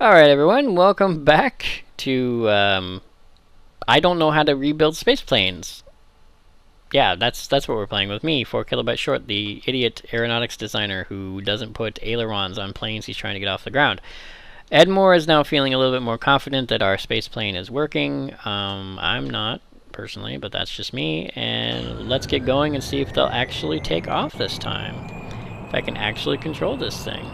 Alright everyone, welcome back to, I don't know how to rebuild space planes. Yeah, that's what we're playing with me, 4 kilobytes short, the idiot aeronautics designer who doesn't put ailerons on planes he's trying to get off the ground. Edmore is now feeling a little bit more confident that our space plane is working. I'm not, personally, but that's just me, and let's get going and see if they'll actually take off this time. If I can actually control this thing.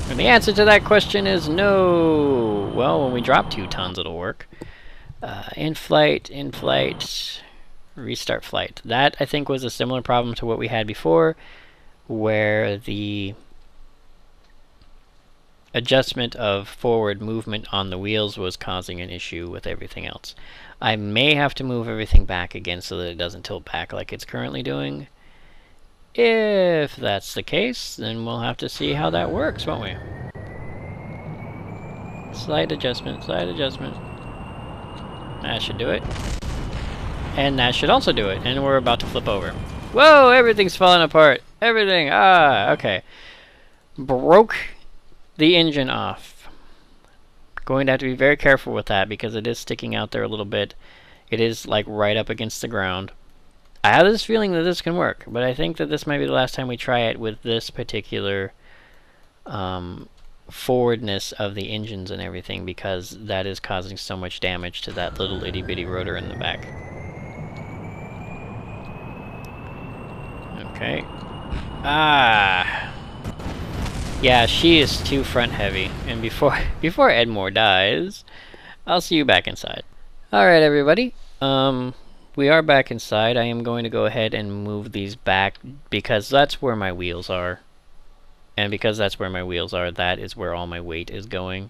And the answer to that question is no. Well, when we drop 2 tons, it'll work. In flight, restart flight. That, I think, was a similar problem to what we had before, where the adjustment of forward movement on the wheels was causing an issue with everything else. I may have to move everything back again so that it doesn't tilt back like it's currently doing. If that's the case, then we'll have to see how that works, won't we? Slight adjustment, slight adjustment. That should do it. And that should also do it. And we're about to flip over. Whoa, everything's falling apart. Everything. Okay. Broke the engine off. Going to have to be very careful with that because it is sticking out there a little bit. It is like right up against the ground. I have this feeling that this can work, but I think that this might be the last time we try it with this particular forwardness of the engines and everything, because that is causing so much damage to that little itty bitty rotor in the back. Okay. Yeah, she is too front heavy, and before Edmore dies, I'll see you back inside. Alright everybody, we are back inside. I am going to go ahead and move these back because that's where my wheels are. And because that's where my wheels are, that is where all my weight is going.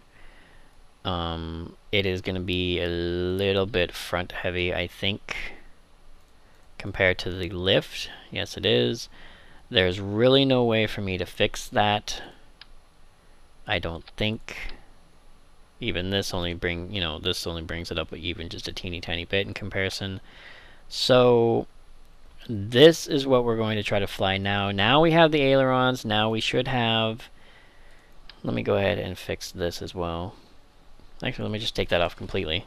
It is going to be a little bit front heavy, I think, compared to the lift. Yes, it is. There's really no way for me to fix that. I don't think. Even this only this only brings it up even just a teeny tiny bit in comparison. So this is what we're going to try to fly now. Now we have the ailerons. Now we should have... Let me go ahead and fix this as well. Actually, let me just take that off completely.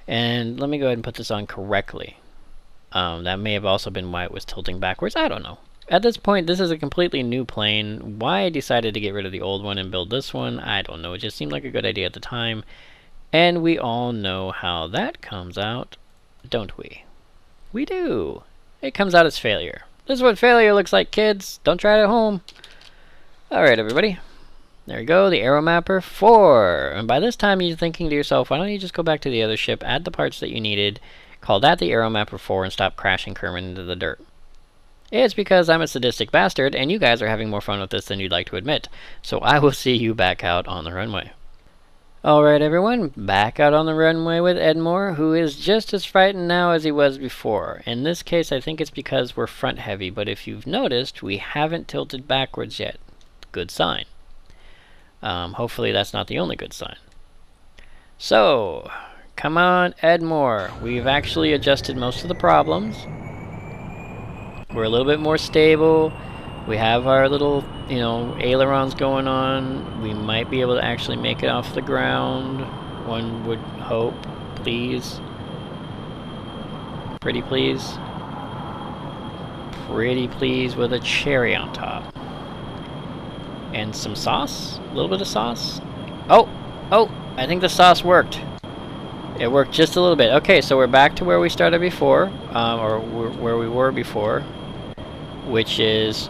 And let me go ahead and put this on correctly. That may have also been why it was tilting backwards. I don't know. At this point, this is a completely new plane. Why I decided to get rid of the old one and build this one, I don't know. It just seemed like a good idea at the time. And we all know how that comes out, don't we? We do. It comes out as failure. This is what failure looks like, kids. Don't try it at home. Alright, everybody. There we go, the Aero Mapper 4. And by this time, you're thinking to yourself, why don't you just go back to the other ship, add the parts that you needed, call that the Aero Mapper 4, and stop crashing Kerman into the dirt. It's because I'm a sadistic bastard, and you guys are having more fun with this than you'd like to admit. So I will see you back out on the runway. Alright everyone, back out on the runway with Edmore, who is just as frightened now as he was before. In this case, I think it's because we're front heavy, but if you've noticed, we haven't tilted backwards yet. Good sign. Hopefully that's not the only good sign. So, come on Edmore, we've actually adjusted most of the problems. We're a little bit more stable. We have our little, ailerons going on. We might be able to actually make it off the ground. One would hope. Please. Pretty please. Pretty please with a cherry on top. And some sauce? A little bit of sauce? Oh! I think the sauce worked. It worked just a little bit. Okay, so we're back to where we started before. Or where we were before. Which is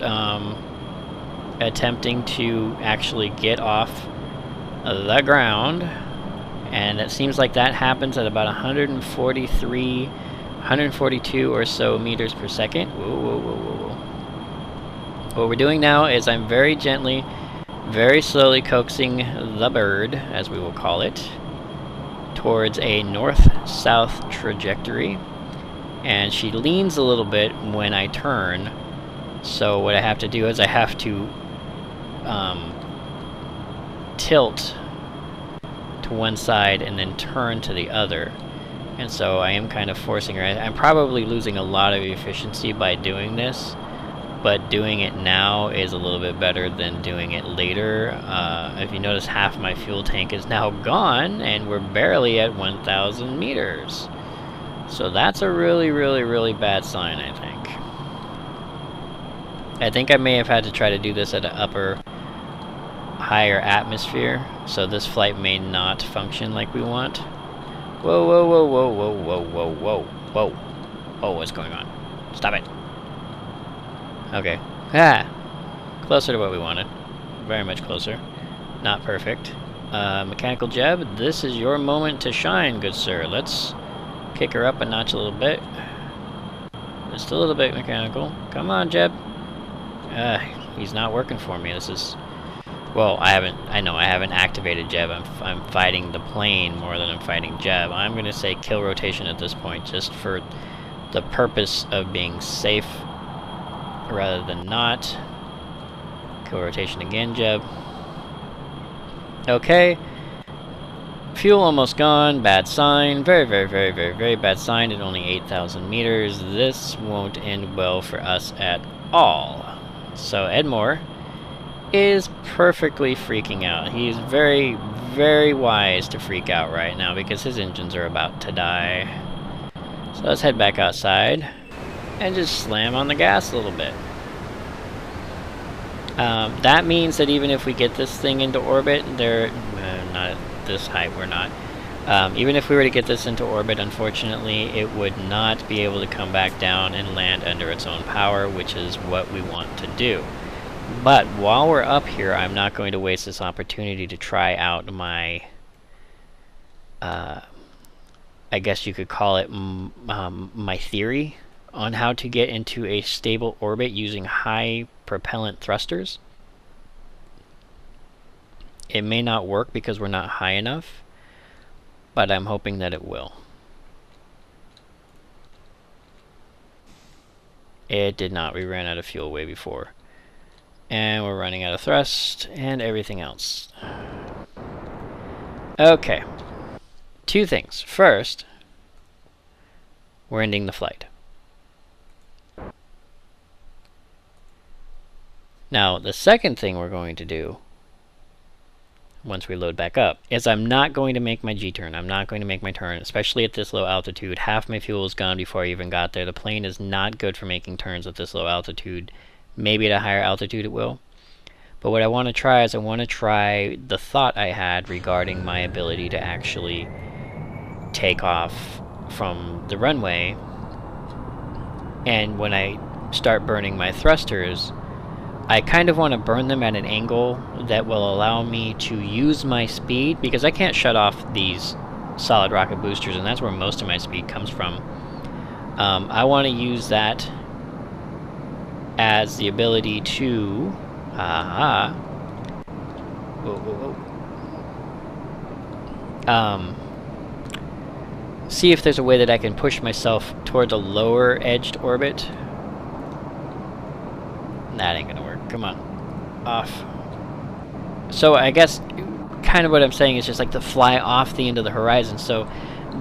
attempting to actually get off the ground, and it seems like that happens at about 142 or so meters per second. Whoa. What we're doing now is I'm very gently, very slowly coaxing the bird, as we will call it, towards a north-south trajectory, and she leans a little bit when I turn. So what I have to do is I have to tilt to one side and then turn to the other. And so I am kind of forcing her. I'm probably losing a lot of efficiency by doing this. but doing it now is a little bit better than doing it later. If you notice, half my fuel tank is now gone, and we're barely at 1,000 meters. So that's a really, really, really bad sign, I think. I think I may have had to try to do this at an higher atmosphere, so this flight may not function like we want. Whoa, whoa, whoa, whoa, whoa, whoa, whoa, whoa, whoa. Whoa, what's going on? Stop it. Okay. Ah! Closer to what we wanted. Very much closer. Not perfect. Mechanical Jeb, this is your moment to shine, good sir. Let's kick her up a notch a little bit. Just a little bit, mechanical. Come on, Jeb. He's not working for me. This is... Well, I know I haven't activated Jeb. I'm fighting the plane more than I'm fighting Jeb. I'm going to say kill rotation at this point, just for the purpose of being safe rather than not. Kill rotation again, Jeb. Okay. Fuel almost gone. Bad sign. Very, very, very, very, very bad sign at only 8,000 meters. This won't end well for us at all. So Edmore is perfectly freaking out. He's very, very wise to freak out right now because his engines are about to die. So let's head back outside and just slam on the gas a little bit. That means that even if we get this thing into orbit, not at this height, we're not. Even if we were to get this into orbit, unfortunately, it would not be able to come back down and land under its own power, which is what we want to do. But while we're up here, I'm not going to waste this opportunity to try out my, I guess you could call it my theory on how to get into a stable orbit using high propellant thrusters. It may not work because we're not high enough, but I'm hoping that it will. It did not. We ran out of fuel way before. And we're running out of thrust and everything else. Okay. Two things. First, we're ending the flight. Now, the second thing we're going to do, once we load back up, is I'm not going to make my G-turn. I'm not going to make my turn, especially at this low altitude. Half my fuel is gone before I even got there. The plane is not good for making turns at this low altitude. Maybe at a higher altitude it will. But what I want to try is I want to try the thought I had regarding my ability to actually take off from the runway. And when I start burning my thrusters, I kind of want to burn them at an angle that will allow me to use my speed, because I can't shut off these solid rocket boosters, and that's where most of my speed comes from. I want to use that as the ability to see if there's a way that I can push myself towards a lower edged orbit. That ain't gonna work. Come on. Off. So I guess kind of what I'm saying is just like to fly off the end of the horizon so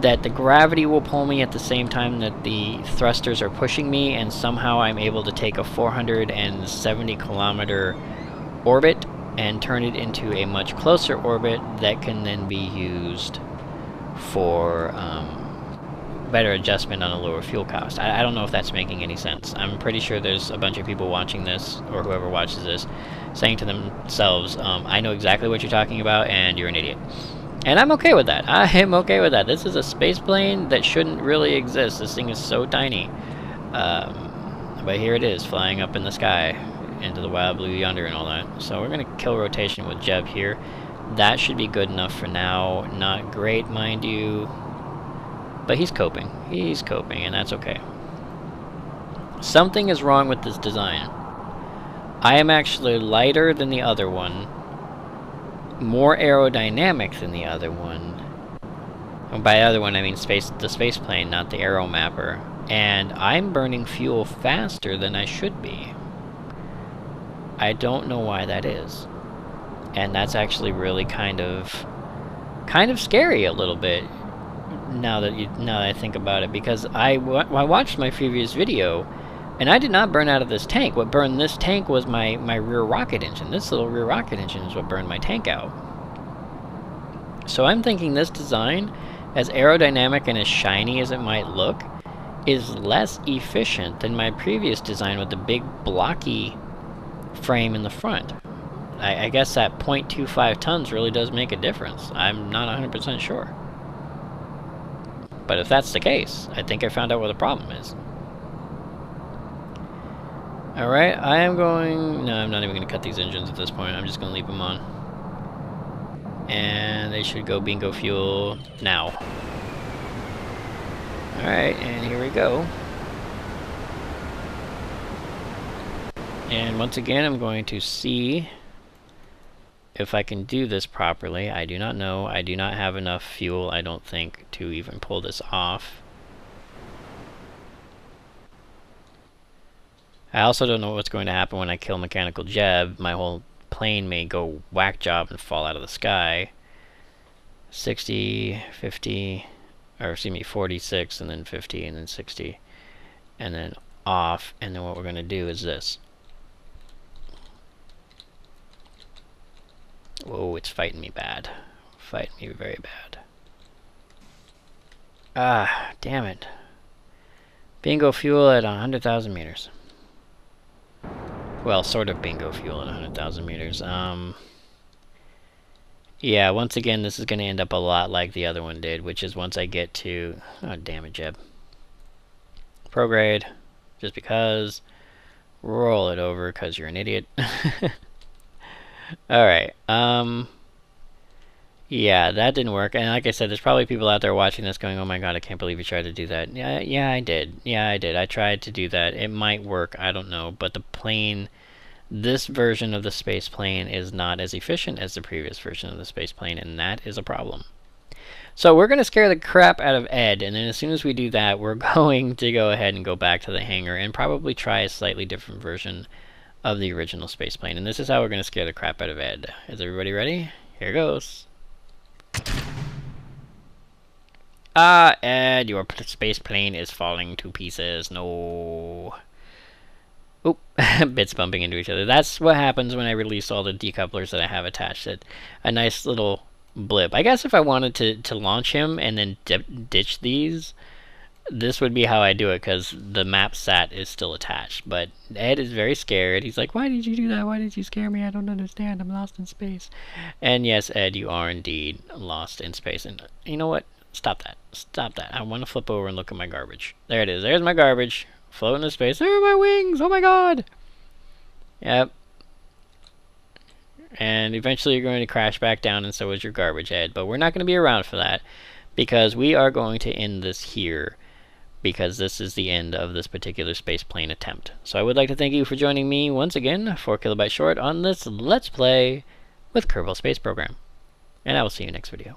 that the gravity will pull me at the same time that the thrusters are pushing me, and somehow I'm able to take a 470 kilometer orbit and turn it into a much closer orbit that can then be used for better adjustment on a lower fuel cost. I don't know if that's making any sense. I'm pretty sure there's a bunch of people watching this, or whoever watches this, saying to themselves, I know exactly what you're talking about and you're an idiot. And I'm okay with that. I am okay with that. This is a space plane that shouldn't really exist. This thing is so tiny. But here it is, flying up in the sky into the wild blue yonder and all that. So we're going to kill rotation with Jeb here. That should be good enough for now. Not great, mind you. But he's coping. He's coping, and that's okay. Something is wrong with this design. I am actually lighter than the other one, more aerodynamic than the other one. And by other one, I mean the space plane, not the aero mapper. And I'm burning fuel faster than I should be. I don't know why that is. And that's actually really kind of scary a little bit. Now that I think about it, because I watched my previous video, And I did not burn out of this tank. What burned this tank was my rear rocket engine. This little rear rocket engine is what burned my tank out. So I'm thinking this design, as aerodynamic and as shiny as it might look, is less efficient than my previous design with the big blocky frame in the front. I guess that 0.25 tons really does make a difference. I'm not 100% sure. But if that's the case, I think I found out what the problem is. Alright, I am going... No, I'm not even going to cut these engines at this point. I'm just going to leave them on. And they should go bingo fuel now. Alright, and here we go. And once again, I'm going to see if I can do this properly. I do not know. I do not have enough fuel, I don't think, to even pull this off. I also don't know what's going to happen when I kill Mechanical Jeb. My whole plane may go whack job and fall out of the sky. 60, 50, or excuse me, 46, and then 50, and then 60, and then off. And then what we're going to do is this. Whoa, it's fighting me bad. Fighting me very bad. Ah, damn it. Bingo fuel at 100,000 meters. Well, sort of bingo fuel at 100,000 meters. Yeah, once again, this is going to end up a lot like the other one did, which is once I get to... Oh, damn it, Jeb. Prograde. Just because. Roll it over, because you're an idiot. Alright, yeah, that didn't work, and like I said, there's probably people out there watching this going, oh my god, I can't believe you tried to do that. Yeah, I did. Yeah, I did. I tried to do that. It might work, I don't know, but the plane, this version of the space plane is not as efficient as the previous version of the space plane, and that is a problem. So we're going to scare the crap out of Ed, and then as soon as we do that, we're going to go ahead and go back to the hangar and probably try a slightly different version of the original space plane. And this is how we're going to scare the crap out of Ed. Is everybody ready? Here goes. Ah, Ed, your space plane is falling to pieces. No. Oop, bits bumping into each other. That's what happens when I release all the decouplers that I have attached. It a nice little blip. I guess if I wanted to launch him and then ditch these, this would be how I do it, because the map sat is still attached. But Ed is very scared. He's like, why did you do that? Why did you scare me? I don't understand. I'm lost in space. And yes, Ed, you are indeed lost in space. And you know what? Stop that. Stop that. I want to flip over and look at my garbage. There it is. There's my garbage. Floating in space. There are my wings. Oh my god. Yep. And eventually you're going to crash back down, and so is your garbage, Ed. But we're not going to be around for that, because we are going to end this here, because this is the end of this particular space plane attempt. So I would like to thank you for joining me once again, 4 kilobytes short, on this Let's Play with Kerbal Space Program. And I will see you next video.